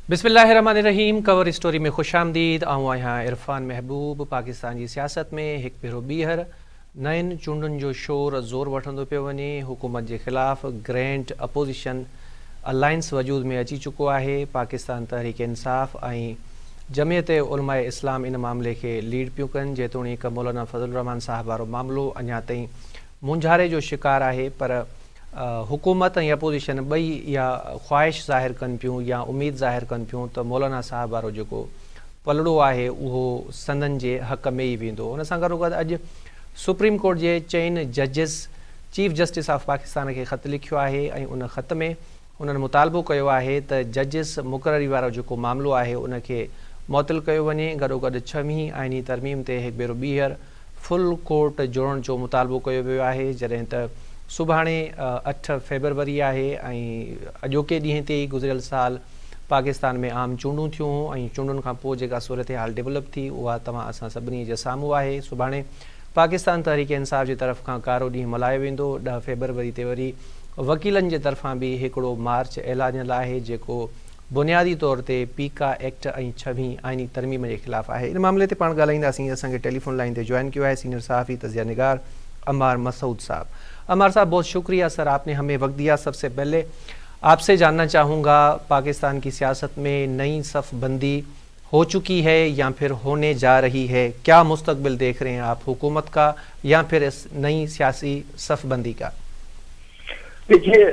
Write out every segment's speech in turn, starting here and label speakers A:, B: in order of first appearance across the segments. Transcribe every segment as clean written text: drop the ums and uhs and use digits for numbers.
A: बिस्मिल्लाहिर्रहमानिर्रहीम। Cover story में खुश आमदीद। आऊं आहियां इरफान महबूब। पाकिस्तान जी सियासत में हिकु भेरो ॿीहर नयनि चूंडुनि जो शोर ज़ोर वठंदो पियो वञे। हुकूमत जे ख़िलाफ़ ग्रैंड अपोज़िशन अलायंस वजूद में अची चुको आहे। पाकिस्तान तहरीक इंसाफ़ ऐं जमियत उलमाए इस्लाम इन मामले खे लीड पियूं कनि, जेतोणीक मौलाना फज़लुर रहमान साहब वारो मामिलो अञा ताईं मुंझारे जो शिकार आहे। पर हुकूमत ऐं अपोज़िशन ॿई इहा ख़्वाहिश ज़ाहिर कनि पियूं या उमेद ज़ाहिर कनि पियूं त मौलाना साहब वारो जेको पलड़ो आहे उहो संदन जे हक़ में ई वेंदो। उन सां गॾोगॾु अॼु सुप्रीम कोर्ट जे चइनि जजिस चीफ जस्टिस ऑफ पाकिस्तान खे ख़त लिखियो आहे ऐं उन ख़त में उन्हनि मुतालबो कयो आहे त जजिस मुक़ररी वारो जेको मामिलो आहे उनखे मुअतल कयो वञे। गॾोगॾु 6वीं आइनी तरमीम ते हिकु भेरो ॿीहर फुल कोर्ट जोड़ण जो मुतालबो कयो वियो आहे, जॾहिं त सुभाणे 8 फेबरवरी आहे ऐं अॼोके ॾींहं ते ई गुज़िरियल साल पाकिस्तान में आम चूंडूं थियूं ऐं चूंडुनि खां पोइ जेका सूरत हाल डेवलप थी उहा तव्हां असां सभिनी जे साम्हूं आहे। सुभाणे पाकिस्तान तहरीक इंसाफ़ जी तरफ़ खां कारो ॾींहुं मल्हायो वेंदो। 10 फेबरवरी ते वरी वकीलनि जे तरफ़ां बि हिकिड़ो मार्च ऐलानियल आहे जेको बुनियादी तौर ते पीका एक्ट ऐं 6वीं आइनी तरमीम जे ख़िलाफ़ आहे। इन मामले ते पाण ॻाल्हाईंदासीं। असांखे टेलीफोन लाइन ते जॉइन किया है सीनियर सहाफ़ी तज़िया निगार अम्मार मसूद साहब। अम्मार साहब, बहुत शुक्रिया सर, आपने हमें वक्त दिया। सबसे पहले आपसे जानना चाहूँगा, पाकिस्तान की सियासत में नई सफ़ बंदी हो चुकी है या फिर होने जा रही है? क्या मुस्तकबिल देख रहे हैं आप हुकूमत का या फिर इस नई सियासी सफ़ बंदी का?
B: देखिए,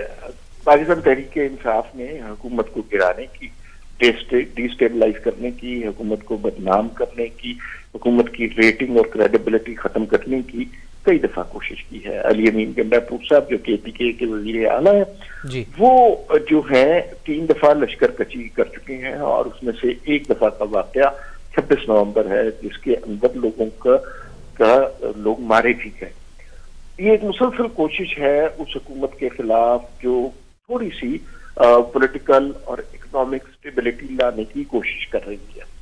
B: पाकिस्तान तहरीक इंसाफ ने हुकूमत को गिराने की, डिस्टेबलाइज करने की, हुकूमत को बदनाम करने की, हुकूमत की रेटिंग और क्रेडिबिलिटी खत्म करने की कई दफा कोशिश की है। अली अमीन गंडापुर साहब जो KPK के वजीर आला है, वो जो है 3 दफा लश्कर कशी कर चुके हैं और उसमें से एक दफा का वाकया 26 नवंबर है जिसके अंदर लोगों का लोग मारे भी गए। ये एक मुसलसल कोशिश है उस हुकूमत के खिलाफ जो थोड़ी सी पॉलिटिकल और इकोनॉमिक स्टेबिलिटी लाने की कोशिश कर रही है।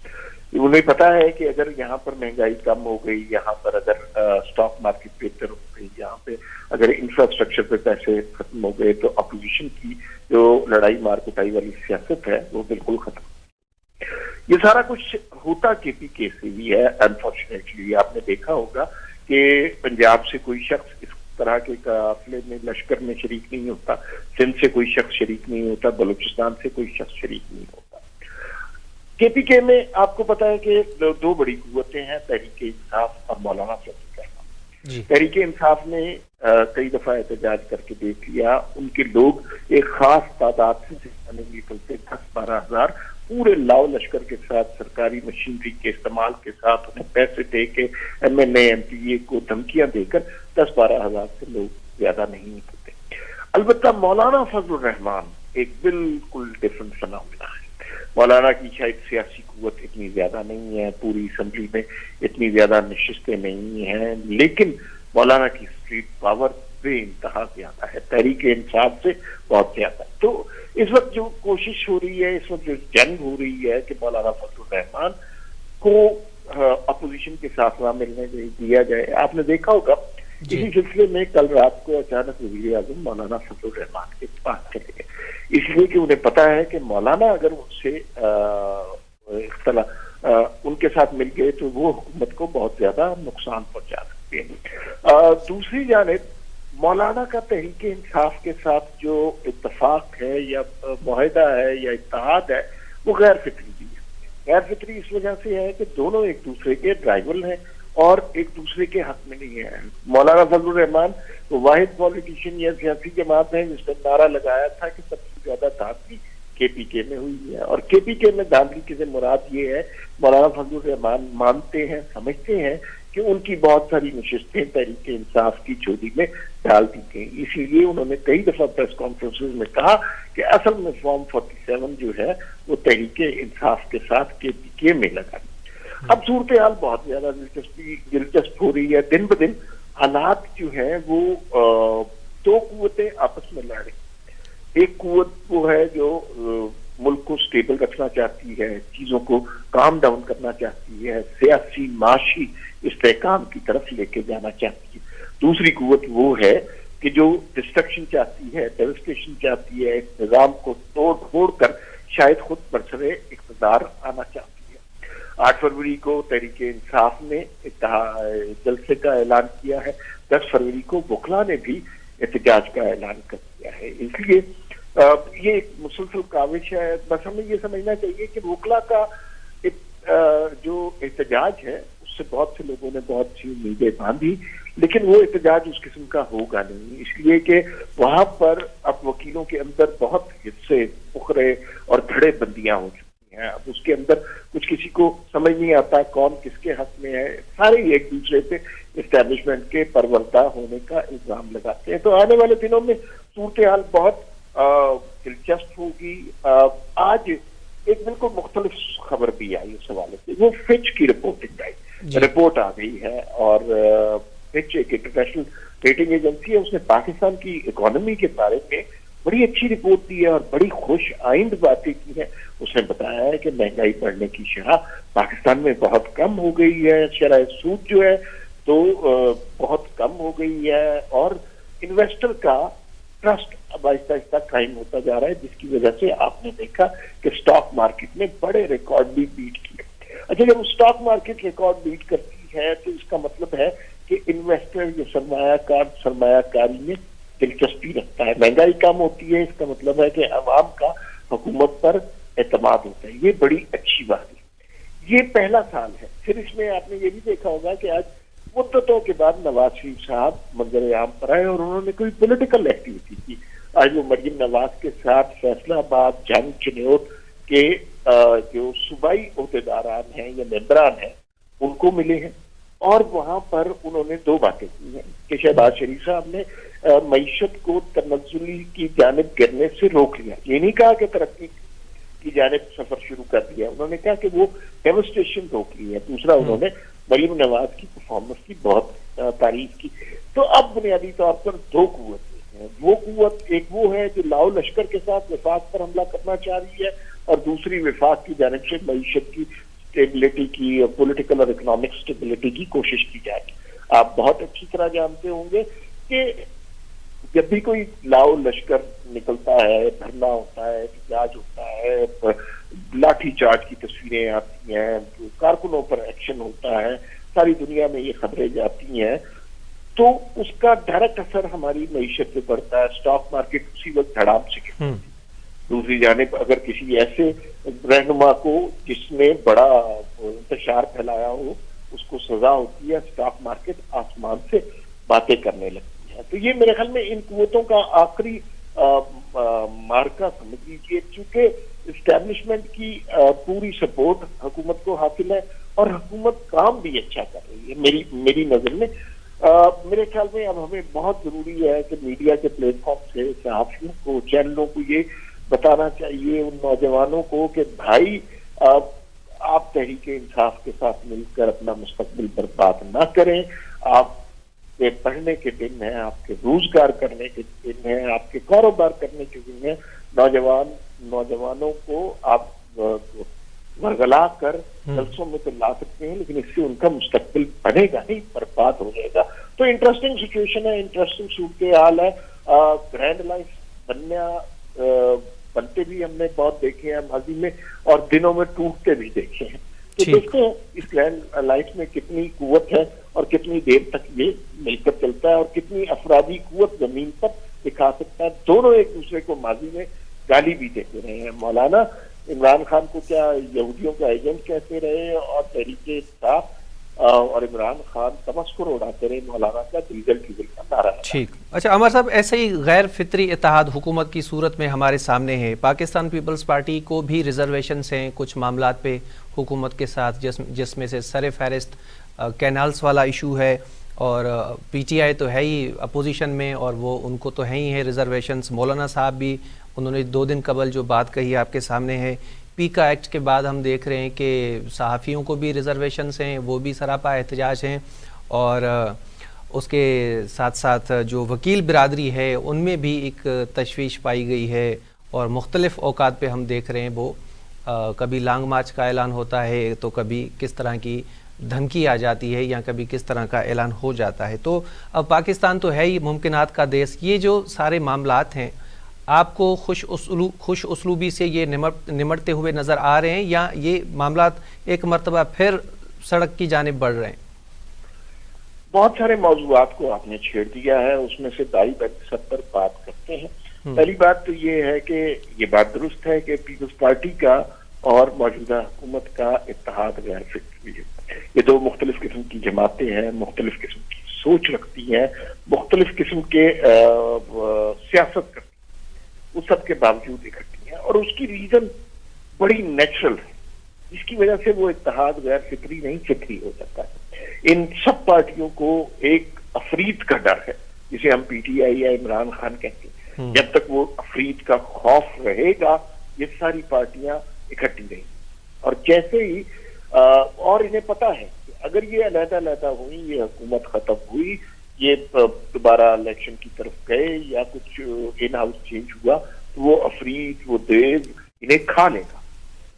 B: उन्हें पता है कि अगर यहाँ पर महंगाई कम हो गई, यहाँ पर अगर स्टॉक मार्केट बेहतर हो गई, यहाँ पे अगर इंफ्रास्ट्रक्चर पे पैसे खत्म हो गए तो अपोजिशन की जो लड़ाई मार कुटाई वाली सियासत है वो बिल्कुल खत्म। ये सारा कुछ होता KPK से ही है। अनफॉर्चुनेटली आपने देखा होगा कि पंजाब से कोई शख्स इस तरह के काफिले में लश्कर में शरीक नहीं होता, सिंध से कोई शख्स शरीक नहीं होता, बलूचिस्तान से कोई शख्स शरीक नहीं होता। KPK में आपको पता है कि 2 बड़ी कुव्वतें हैं, तहरीक इंसाफ और मौलाना फजलुर रहमान। तहरीक इंसाफ ने कई दफा एहतजाज करके देख लिया। उनके लोग एक खास तादाद से नहीं निकलते, 10-12 हजार पूरे लाव लश्कर के साथ सरकारी मशीनरी के इस्तेमाल के साथ उन्हें पैसे दे के MNA MPA को धमकियां देकर 10-12 हजार से लोग ज्यादा नहीं निकलते। अलबत्ता मौलाना फजलुर रहमान एक बिल्कुल डिफरेंट फिनोमेना है। मौलाना की शायद सियासी कुव्वत इतनी ज्यादा नहीं है, पूरी असम्बली में इतनी ज्यादा नशिस्तें नहीं हैं, लेकिन मौलाना की स्ट्रीट पावर बेइंतहा ज्यादा है, तहरीक इंसाफ से बहुत ज्यादा। तो इस वक्त जो कोशिश हो रही है, इस वक्त जो जंग हो रही है कि मौलाना फजलुर रहमान को अपोजिशन के साथ ना मिलने दिया जाए। आपने देखा होगा इसी सिलसिले में कल रात को अचानक वज़ीर आज़म मौलाना फजलुर रहमान के पास चले गए, इसलिए कि उन्हें पता है कि मौलाना अगर उनसे उनके साथ मिल गए तो वो हुकूमत को बहुत ज्यादा नुकसान पहुंचा सकते हैं। दूसरी जानिब मौलाना का तहरीक इंसाफ के साथ जो इत्तफाक है या मुआहदा है या इत्तेहाद है वो गैर फिक्री भी है। गैर फिक्री इस वजह से है कि दोनों एक दूसरे के राइवल हैं और एक दूसरे के हक में नहीं है। मौलाना फजलुर रहमान वाहिद पॉलिटिशियन या सियासी जमात है जिसने नारा लगाया था कि सबसे ज्यादा धांधली KPK में हुई है, और KPK में धांधली से मुराद ये है मौलाना फजलुर रहमान मानते हैं, समझते हैं कि उनकी बहुत सारी नशिस्तें तहरीक इंसाफ की झोली में डाल दी गई। इसीलिए उन्होंने कई दफा प्रेस कॉन्फ्रेंसेस में कहा कि असल में फॉर्म 47 जो है वो तहरीक इंसाफ के साथ KPK में लगा। अब सूरत हाल बहुत ज्यादा दिलचस्प हो रही है। दिन ब दिन हालात जो है वो 2 कुव्वतें आपस में लड़ रही। एक कुव्वत वो है जो मुल्क को स्टेबल रखना चाहती है, चीजों को काम डाउन करना चाहती है, सियासी माशी इस्तेहकाम की तरफ लेके जाना चाहती है। दूसरी कुव्वत वो है कि जो डिस्ट्रक्शन चाहती है, डेवस्टेशन चाहती है, इस निजाम को तोड़ फोड़ कर शायद खुद बरसरे इक़्तिदार आना चाहती है। 8 फरवरी को तहरीक इंसाफ ने जलसे का ऐलान किया है, 10 फरवरी को वकला ने भी एहतजाज का ऐलान कर दिया है। इसलिए ये एक मुसलसल काविश है। बस हमें ये समझना चाहिए कि वकला का जो एहतजाज है उससे बहुत से लोगों ने बहुत सी उम्मीदें बांधी, लेकिन वो एहतजाज उस किस्म का होगा नहीं, इसलिए कि वहां पर अब वकीलों के अंदर बहुत हिस्से पुखरे और धड़े बंदियां हो चुकी हैं। अब उसके अंदर कुछ किसी को समझ नहीं आता कौन किसके हक में है, सारे ही एक दूसरे पे एस्टैब्लिशमेंट के परवरदा होने का इल्जाम लगाते हैं। तो आने वाले दिनों में सूरत हाल बहुत दिलचस्प होगी। आज एक बिल्कुल मुख्तलिफ खबर भी आई इस हवाले से, वो फिच की रिपोर्ट आ गई है, और फिच एक इंटरनेशनल रेटिंग एजेंसी है, उसने पाकिस्तान की इकोनॉमी के बारे में बड़ी अच्छी रिपोर्ट दी है और बड़ी खुश आइंद बातें की है। उसने बताया है कि महंगाई बढ़ने की शरह पाकिस्तान में बहुत कम हो गई है, शरह सूद जो है तो बहुत कम हो गई है, और इन्वेस्टर का ट्रस्ट अब आहिस्ता आहिस्ता कायम होता जा रहा है, जिसकी वजह से आपने देखा कि स्टॉक मार्केट ने बड़े रिकॉर्ड भी बीट किए। अच्छा, जब स्टॉक मार्केट रिकॉर्ड बीट करती है तो इसका मतलब है कि इन्वेस्टर या सरमायाकारी में दिलचस्पी रखता है। महंगाई कम होती है, इसका मतलब है कि अवाम का हुकूमत पर एतमाद होता है। ये बड़ी अच्छी बात है। ये पहला साल है। फिर इसमें आपने ये भी देखा होगा कि आज मुद्दतों के बाद नवाज शरीफ साहब मंजर आम पर आए और उन्होंने कोई पॉलिटिकल एक्टिविटी की। आज वो मरियम नवाज के साथ फैसलाबाद, जंग, चिन्योट के जो सूबाई अहदेदारान हैं या मेंबरान हैं उनको मिले हैं, और वहां पर उन्होंने 2 बातें की हैं कि शहबाज शरीफ साहब ने मईशत को तनज़्ज़ुली की जानिब गिरने से रोक लिया। ये नहीं कहा कि तरक्की की जानिब सफर शुरू कर दिया, उन्होंने कहा कि वो डेमोस्ट्रेशन रोक ली है। दूसरा, उन्होंने मरियम नवाज की परफॉर्मेंस की बहुत तारीफ की। तो अब बुनियादी तौर पर 2 कुव्वतें हैं। वो कुव्वत एक वो है जो लाओ लश्कर के साथ वफाक पर हमला करना चाह रही है, और दूसरी वफाक की जानिब से मईशत की स्टेबिलिटी की, पॉलिटिकल और इकोनॉमिक स्टेबिलिटी की कोशिश की जाएगी। आप बहुत अच्छी तरह जानते होंगे कि जब भी कोई लाओ लश्कर निकलता है, धरना होता है, एहतजाज होता है, लाठी चार्ज की तस्वीरें आती हैं, कारकुनों पर एक्शन होता है, सारी दुनिया में ये खबरें जाती हैं, तो उसका डायरेक्ट असर हमारी मईशत पे पड़ता है। स्टॉक मार्केट उसी वक्त धड़ाम से गिरती है। दूसरी जानिब अगर किसी ऐसे रहनुमा को जिसने बड़ा इंतशार फैलाया हो उसको सजा होती है, स्टॉक मार्केट आसमान से बातें करने लगती है। तो ये मेरे ख्याल में इन कुव्वतों का आखिरी मार्का समझ लीजिए, चूंकि इस्टेब्लिशमेंट की पूरी सपोर्ट हुकूमत को हासिल है और हुकूमत काम भी अच्छा कर रही है। मेरी नजर में मेरे ख्याल में अब हमें बहुत जरूरी है कि मीडिया के प्लेटफॉर्म से सहाफियों को, चैनलों को ये बताना चाहिए उन नौजवानों को कि भाई आप तहरीक इंसाफ के साथ मिलकर अपना मुस्तकबिल बर्बाद ना करें। आपके पढ़ने के दिन है, आपके रोजगार करने के दिन है, आपके कारोबार करने के दिन है। नौजवानों को आप वरगला कर जलसों में तो ला सकते हैं, लेकिन इससे उनका मुस्तकबिल बनेगा नहीं, बर्बाद हो जाएगा। तो इंटरेस्टिंग सिचुएशन है, इंटरेस्टिंग सूरत हाल है। ग्रैंड लाइफ बनते भी हमने बहुत देखे हैं माजी में, और दिनों में टूटते भी देखे हैं। तो देखते हैं इस ग्रैंड लाइफ में कितनी कुव्वत है और कितनी देर तक ये मिलकर चलता है, और कितनी अफरादी कुव्वत जमीन पर दिखा सकता है। दोनों एक दूसरे को माजी में गाली भी देते रहे हैं। मौलाना इमरान खान को क्या यहूदियों का एजेंट कहते रहे, और तहरीक इंसाफ और इमरान खान तमस्कुर उड़ाते रहे मौलाना का दिलजल की दिल का नारा।
A: ठीक। अच्छा अमर साहब, ऐसे ही गैर फितरी इत्तेहाद हुकूमत की सूरत में हमारे सामने है। पाकिस्तान पीपल्स पार्टी को भी रिजर्वेशंस हैं कुछ मामलात पे हुकूमत के साथ, जिसमें से सर फहरिस्त कैनाल्स वाला इशू है, और पीटीआई तो है ही अपोजिशन में, और वो उनको तो है ही है रिजर्वेशंस। मौलाना साहब भी उन्होंने 2 दिन कबल जो बात कही आपके सामने है। पीका एक्ट के बाद हम देख रहे हैं कि सहाफ़ियों को भी रिजर्वेशंस हैं, वो भी सरापा एहतजाज हैं, और उसके साथ साथ जो वकील बिरादरी है उनमें भी एक तशवीश पाई गई है, और मुख्तलिफ़ औकात पे हम देख रहे हैं वो कभी लॉन्ग मार्च का ऐलान होता है, तो कभी किस तरह की धमकी आ जाती है, या कभी किस तरह का ऐलान हो जाता है। तो अब पाकिस्तान तो है ही मुमकिनात का देश। ये जो सारे मामलात हैं, آپ کو خوش اسلوبی سے یہ نمٹتے ہوئے نظر آ رہے ہیں یا یہ معاملات ایک مرتبہ پھر سڑک کی جانب بڑھ رہے ہیں؟
B: بہت سارے موضوعات کو آپ نے چھیڑ دیا ہے، اس میں سے دائی بہت سب پر بات کرتے ہیں۔ پہلی بات تو یہ ہے کہ یہ بات درست ہے کہ پیپلز پارٹی کا اور موجودہ حکومت کا اتحاد غیر فطری ہے۔ یہ دو مختلف قسم کی جماعتیں ہیں، مختلف قسم کی سوچ رکھتی ہیں، مختلف قسم کے سیاست کرتی ہیں، اس سب کے باوجود اکٹھی ہیں، اور اس کی ریزن بڑی نیچرل ہے، جس کی وجہ سے وہ اتحاد غیر فطری نہیں فطری ہو جاتا ہے۔ ان سب پارٹیوں کو ایک افریت کا ڈر ہے، جسے ہم پی ٹی آئی یا عمران خان کہتے ہیں۔ جب تک وہ افریت کا خوف رہے گا، یہ ساری پارٹیاں اکٹھی رہیں، اور جیسے ہی اور انہیں پتا ہے کہ اگر یہ علیحدہ علیحدہ ہوئی، یہ حکومت ختم ہوئی، یہ دوبارہ الیکشن کی طرف گئے یا کچھ ان ہاؤس چینج ہوا، تو وہ افریت، وہ دیو انہیں کھا لے گا۔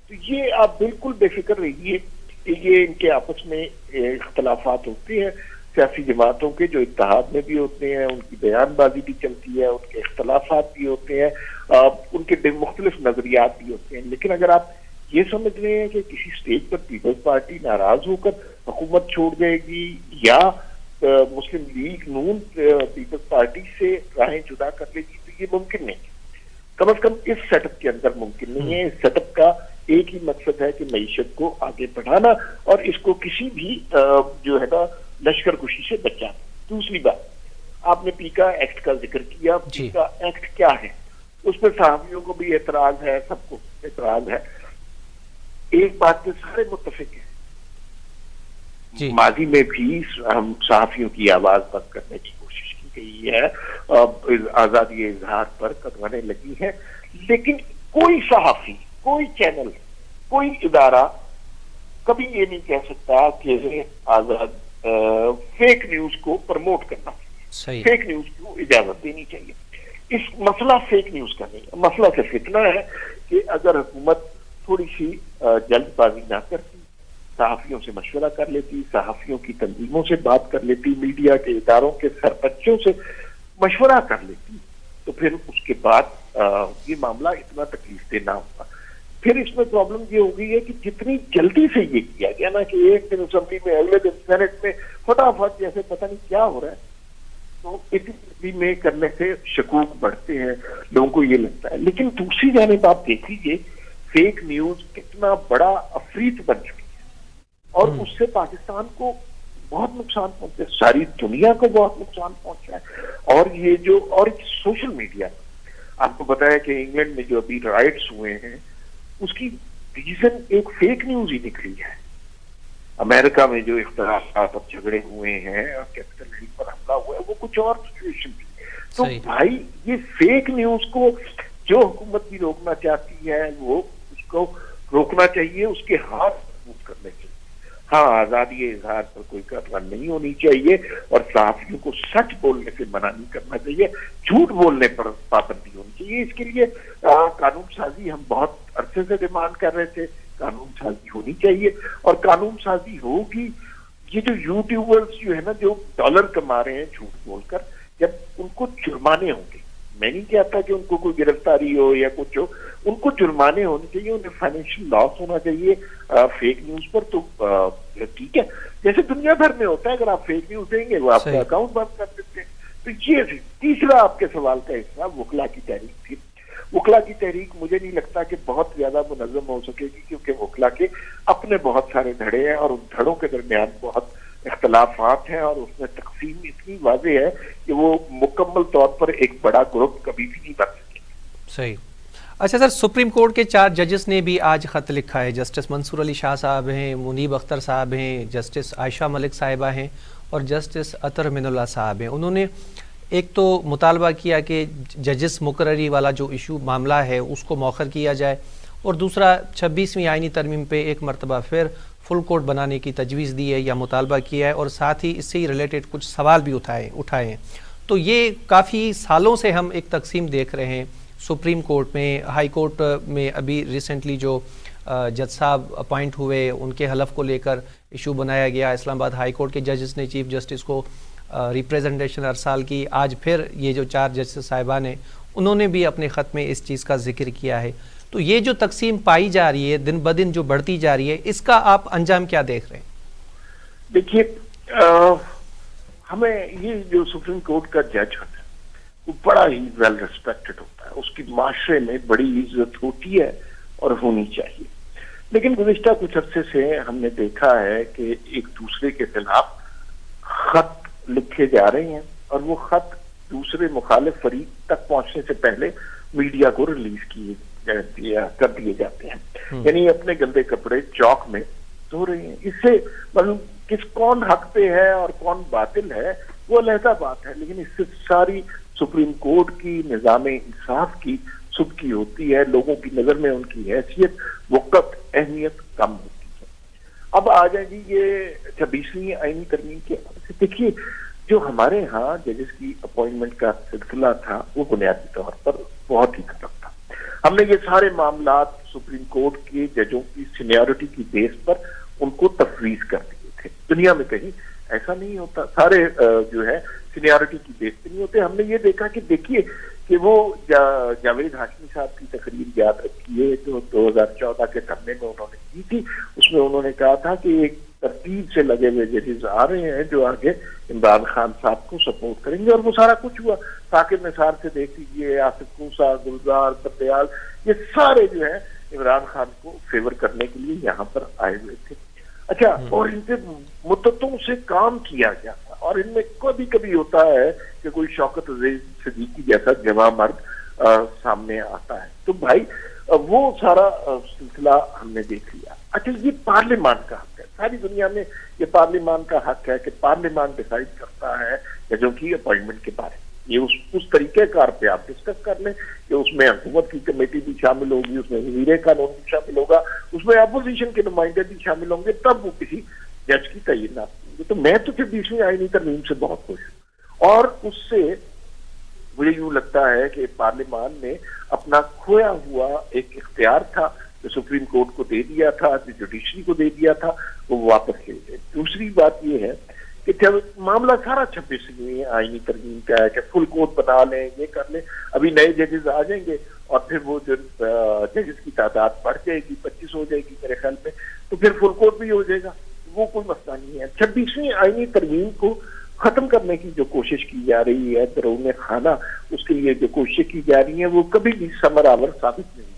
B: تو یہ آپ بالکل بے فکر رہیے کہ یہ ان کے آپس میں اختلافات ہوتے ہیں، سیاسی جماعتوں کے جو اتحاد میں بھی ہوتے ہیں، ان کی بیان بازی بھی چلتی ہے، ان کے اختلافات بھی ہوتے ہیں، ان کے مختلف نظریات بھی ہوتے ہیں، لیکن اگر آپ یہ سمجھ رہے ہیں کہ کسی سٹیج پر پیپلز پارٹی ناراض ہو کر حکومت چھوڑ جائے گی یا مسلم لیگ نون پیپلز پارٹی سے راہیں جدا کر لے گی، تو یہ ممکن نہیں ہے، کم از کم اس سیٹ اپ کے اندر ممکن نہیں ہے۔ اس سیٹ اپ کا ایک ہی مقصد ہے کہ معیشت کو آگے بڑھانا اور اس کو کسی بھی جو ہے نا لشکر کشی سے بچانا۔ دوسری بات، آپ نے پیکا ایکٹ کا ذکر کیا، پیکا ایکٹ کیا ہے؟ اس پر صحافیوں کو بھی اعتراض ہے، سب کو اعتراض ہے۔ ایک بات پہ سارے متفق ہیں، ماضی میں بھی ہم صحافیوں کی آواز بند کرنے کی کوشش کی گئی ہے، آزادی اظہار پر قدغنیں لگی ہیں، لیکن کوئی صحافی، کوئی چینل، کوئی ادارہ کبھی یہ نہیں کہہ سکتا کہ آزاد فیک نیوز کو پروموٹ کرنا چاہیے، فیک نیوز کو اجازت دینی چاہیے۔ اس مسئلہ فیک نیوز کا نہیں ہے، مسئلہ صرف اتنا ہے کہ اگر حکومت تھوڑی سی جلد بازی نہ کرتی، صحافیوں سے مشورہ کر لیتی، صحافیوں کی تنظیموں سے بات کر لیتی، میڈیا کے اداروں کے سرپرستوں سے مشورہ کر لیتی، تو پھر اس کے بعد یہ معاملہ اتنا تکلیف دہ نہ ہوتا۔ پھر اس میں پرابلم یہ ہو گئی ہے کہ جتنی جلدی سے یہ کیا گیا نا کہ ایک دن اسمبلی میں، اگلے دن سینٹ میں، فٹافٹ جیسے پتہ نہیں کیا ہو رہا ہے، تو اسی میں کرنے سے شکوک بڑھتے ہیں، لوگوں کو یہ لگتا ہے۔ لیکن دوسری جانب آپ دیکھ لیجیے فیک نیوز کتنا بڑا افریت بن چکی ہے، اور اس سے پاکستان کو بہت نقصان پہنچا ہے، ساری دنیا کو بہت نقصان پہنچا ہے۔ اور یہ جو اور سوشل میڈیا، آپ کو پتا ہے کہ انگلینڈ میں جو ابھی رائٹس ہوئے ہیں، اس کی ریزن ایک فیک نیوز ہی نکلی ہے۔ امریکہ میں جو اختلافات اور جھگڑے ہوئے ہیں اور کیپٹل ہل پر حملہ ہوا ہے، وہ کچھ اور سچویشن تھی۔ تو بھائی یہ فیک نیوز کو جو حکومت بھی روکنا چاہتی ہے، وہ اس کو روکنا چاہیے، اس کے ہاتھ مضبوط کرنے چاہیے۔ ہاں، آزادی اظہار پر کوئی قطغن نہیں ہونی چاہیے، اور صحافیوں کو سچ بولنے سے منع نہیں کرنا چاہیے، جھوٹ بولنے پر پابندی ہونی چاہیے۔ اس کے لیے قانون سازی ہم بہت عرصے سے ڈیمانڈ کر رہے تھے، قانون سازی ہونی چاہیے، اور قانون سازی ہوگی۔ یہ جو یوٹیوبرز جو ہے نا، جو ڈالر کما رہے ہیں جھوٹ بول کر، جب ان کو جرمانے ہوں گے، میں نہیں چاہتا کہ ان کو کوئی گرفتاری ہو یا کچھ ہو، ان کو جرمانے ہونے چاہیے، انہیں فائنینشیل لاس ہونا چاہیے فیک نیوز پر، تو ٹھیک ہے، جیسے دنیا بھر میں ہوتا ہے، اگر آپ فیک نیوز دیں گے وہ آپ کا اکاؤنٹ بند کر دیتے ہیں۔ تو یہ تیسرا آپ کے سوال کا حصہ وکلا کی تحریک تھی۔ وکلا کی تحریک مجھے نہیں لگتا کہ بہت زیادہ منظم ہو سکے گی، کیونکہ وکلا کے اپنے بہت سارے دھڑے ہیں، اور ان دھڑوں کے درمیان بہت اختلافات ہیں، اور اس میں تقسیم اتنی واضح ہے کہ وہ مکمل طور پر ایک بڑا گروپ کبھی بھی نہیں بن سکے۔
A: صحیح۔ اچھا سر، سپریم کورٹ کے 4 ججز نے بھی آج خط لکھا ہے۔ جسٹس منصور علی شاہ صاحب ہیں، منیب اختر صاحب ہیں، جسٹس عائشہ ملک صاحبہ ہیں، اور جسٹس اطہر من اللہ صاحب ہیں۔ انہوں نے ایک تو مطالبہ کیا کہ ججز مقرری والا جو ایشو معاملہ ہے اس کو مؤخر کیا جائے، اور دوسرا 26ویں آئینی ترمیم پہ ایک مرتبہ پھر فل کورٹ بنانے کی تجویز دی ہے یا مطالبہ کیا ہے، اور ساتھ ہی اس سے ہی ریلیٹڈ کچھ سوال بھی اٹھائے ہیں۔ تو یہ کافی سالوں سے ہم ایک تقسیم دیکھ رہے ہیں سپریم کورٹ میں، ہائی کورٹ میں ابھی ریسنٹلی جو جج صاحب اپوائنٹ ہوئے ان کے حلف کو لے کر ایشو بنایا گیا، اسلام آباد ہائی کورٹ کے ججز نے چیف جسٹس کو ریپریزنٹیشن ارسال کی، آج پھر یہ جو 4 ججز صاحبان ہیں انہوں نے بھی اپنے خط میں اس چیز کا ذکر کیا ہے. تو یہ جو تقسیم پائی جا رہی ہے دن بدن جو بڑھتی جا رہی ہے، اس کا آپ انجام کیا دیکھ رہے ہیں؟
B: دیکھیے، ہمیں یہ جو سپریم کورٹ کا جج ہوتا ہے وہ بڑا ہی ویل ریسپیکٹڈ ہوتا ہے، اس کی معاشرے میں بڑی عزت ہوتی ہے اور ہونی چاہیے. لیکن گزشتہ کچھ عرصے سے ہم نے دیکھا ہے کہ ایک دوسرے کے خلاف خط لکھے جا رہے ہیں اور وہ خط دوسرے مخالف فریق تک پہنچنے سے پہلے میڈیا کو ریلیز کر دیے جاتے ہیں. یعنی اپنے گندے کپڑے چوک میں دھو رہے ہیں. اس سے مطلب کون حق پہ ہے اور کون باطل ہے وہ علیحدہ بات ہے، لیکن اس سے ساری سپریم کورٹ کی، نظام انصاف کی سبکی ہوتی ہے، لوگوں کی نظر میں ان کی حیثیت، وقت، اہمیت کم ہوتی ہے. اب آ جائیں گی یہ 26ویں آئینی ترمیم کے. دیکھیے، جو ہمارے ہاں ججز کی اپوائنٹمنٹ کا سلسلہ تھا وہ بنیادی طور پر بہت ہی ختم تھا. ہم نے یہ سارے معاملات سپریم کورٹ کے ججوں کی سینیورٹی کی بیس پر ان کو تفویض کر دیے تھے. دنیا میں کہیں ایسا نہیں ہوتا، سارے جو ہے سینیورٹی کی بیس پہ نہیں ہوتے. ہم نے یہ دیکھا کہ دیکھیے کہ وہ جاوید ہاشمی صاحب کی تقریر یاد رکھیے جو 2014 کے دھرنے میں انہوں نے کی تھی. اس میں انہوں نے کہا تھا کہ ایک ترتیب سے لگے ہوئے ججز آ رہے ہیں جو آگے عمران خان صاحب کو سپورٹ کریں گے، اور وہ سارا کچھ ہوا. ثاقب نثار سے دیکھ لیجیے، آصف کوسا، گلزار، بردیال، یہ سارے جو ہے عمران خان کو فیور کرنے کے لیے یہاں پر آئے ہوئے تھے. اچھا، اور ان سے مدتوں سے کام کیا گیا تھا، اور ان میں کبھی کبھی ہوتا ہے کہ کوئی شوکت عزیز صدیقی جیسا جوان مرد سامنے آتا ہے. تو بھائی وہ سارا سلسلہ ہم نے دیکھ لیا. اچھا، یہ پارلیمان کا حق ہے، ساری دنیا میں یہ پارلیمان کا حق ہے کہ پارلیمان ڈیسائیڈ کرتا ہے ججوں کی اپوائنٹمنٹ کے بارے میں. یہ اس طریقہ کار پہ آپ ڈسکس کر لیں کہ اس میں حکومت کی کمیٹی بھی شامل ہوگی، اس میں وزیر قانون بھی شامل ہوگا، اس میں اپوزیشن کے نمائندے بھی شامل ہوں گے، تب وہ کسی جج کی تعینات ہوں گے. تو میں تو پھر 20ویں آئینی ترمیم سے بہت خوش ہوں، اور اس سے مجھے یوں لگتا ہے کہ پارلیمان نے اپنا کھویا ہوا ایک اختیار تھا جو سپریم کورٹ کو دے دیا تھا، جو جوڈیشری کو دے دیا تھا، وہ واپس لے گئے. دوسری بات یہ ہے کہ جب معاملہ سارا 26ویں آئینی ترمیم کا ہے کہ فل کورٹ بنا لیں، یہ کر لیں، ابھی نئے ججز آ جائیں گے اور پھر وہ جو ججز کی تعداد بڑھ جائے گی، 25 ہو جائے گی میرے خیال میں، تو پھر فل کورٹ بھی ہو جائے گا، وہ کوئی مسئلہ نہیں ہے. 26ویں آئینی ترمیم کو ختم کرنے کی جو کوشش کی جا رہی ہے درون خانہ، اس کے لیے جو کوشش کی جا رہی ہے وہ کبھی بھی ثمر آور ثابت نہیں ہے.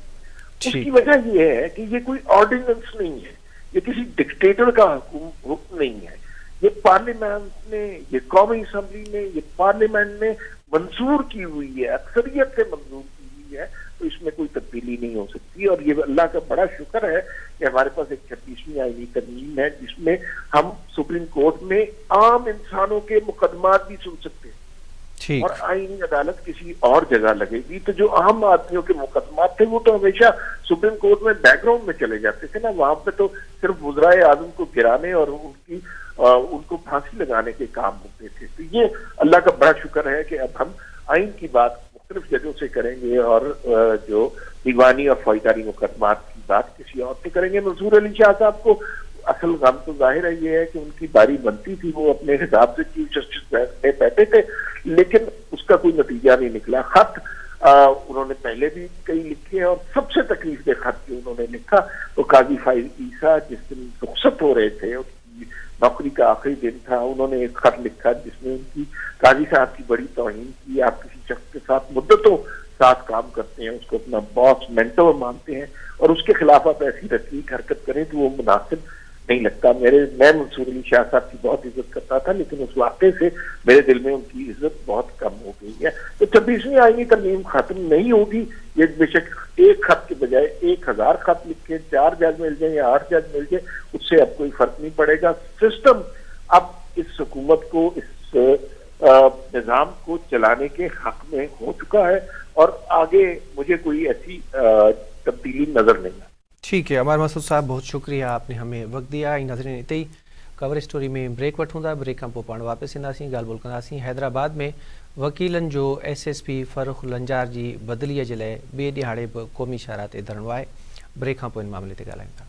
B: اس کی وجہ یہ ہے کہ یہ کوئی آرڈیننس نہیں ہے، یہ کسی ڈکٹیٹر کا حکم نہیں ہے. یہ پارلیمنٹ نے، یہ قومی اسمبلی نے، یہ پارلیمنٹ نے منظور کی ہوئی ہے، اکثریت سے منظور کی ہوئی ہے. تو اس میں کوئی تبدیلی نہیں ہو سکتی. اور یہ اللہ کا بڑا شکر ہے کہ ہمارے پاس ایک 26ویں آئینی ترمیم ہے جس میں ہم سپریم کورٹ میں عام انسانوں کے مقدمات بھی سن سکتے ہیں، اور آئینی عدالت کسی اور جگہ لگے گی تو جو عام آدمیوں کے مقدمات تھے وہ تو ہمیشہ سپریم کورٹ میں بیک گراؤنڈ میں چلے جاتے تھے نا. وہاں پہ تو صرف وزرائے اعظم کو گرانے اور ان کو پھانسی لگانے کے کام ہوتے تھے. تو یہ اللہ کا بڑا شکر ہے کہ اب ہم آئین کی بات مختلف ججوں سے کریں گے اور جو دیوانی اور فوجداری مقدمات کی بات کسی اور سے کریں گے. منصور علی شاہ صاحب کو اصل غم تو ظاہر ہے یہ ہے کہ ان کی باری بنتی تھی، وہ اپنے حساب سے چیف جسٹس میں بیٹھے تھے، لیکن اس کا کوئی نتیجہ نہیں نکلا. خط انہوں نے پہلے بھی کئی لکھے، اور سب سے تکلیف دہ خط جو انہوں نے لکھا وہ قاضی فائز عیسیٰ جس دن رخصت ہو رہے تھے، نوکری کا آخری دن تھا، انہوں نے ایک خط لکھا جس میں ان کی قاضی صاحب کی بڑی توہین کی. آپ کسی شخص کے ساتھ مدتوں ساتھ کام کرتے ہیں، اس کو اپنا باس مینٹور مانتے ہیں، اور اس کے خلاف آپ ایسی رقیق حرکت کریں تو وہ مناسب نہیں لگتا. میں منصور علی شاہ صاحب کی بہت عزت کرتا تھا، لیکن اس واقعے سے میرے دل میں ان کی عزت بہت کم ہو گئی ہے. تو 26ویں آئینی ترمیم ختم نہیں ہوگی. یہ بے شک ایک خط کے بجائے 1000 خط لکھے 4 جج مل جائیں یا 8 جج مل جائیں، اس سے اب کوئی فرق نہیں پڑے گا. سسٹم اب اس حکومت کو، اس نظام کو چلانے کے حق میں ہو چکا ہے، اور آگے مجھے کوئی ایسی تبدیلی نظر نہیں آتی.
A: ٹھیک ہے عمر مسعود صاحب، بہت شکریہ، آپ نے ہمیں وقت دیا. ناظرین اتئی کور اسٹوری میں بریک وٹھوں تھا، بریک کھاں پوء پاڻ واپس ईंदासीं. ॻाल्हि ॿोल कंदासीं हैदराबाद में वकीलनि जो SSP फ़र्रुख लंजार जी बदिलीअ जे लाइ ॿिए ॾिहाड़े बि क़ौमी शाहराह ते धरणो आहे. ब्रेक खां पोइ इन मामले ते ॻाल्हायूं था.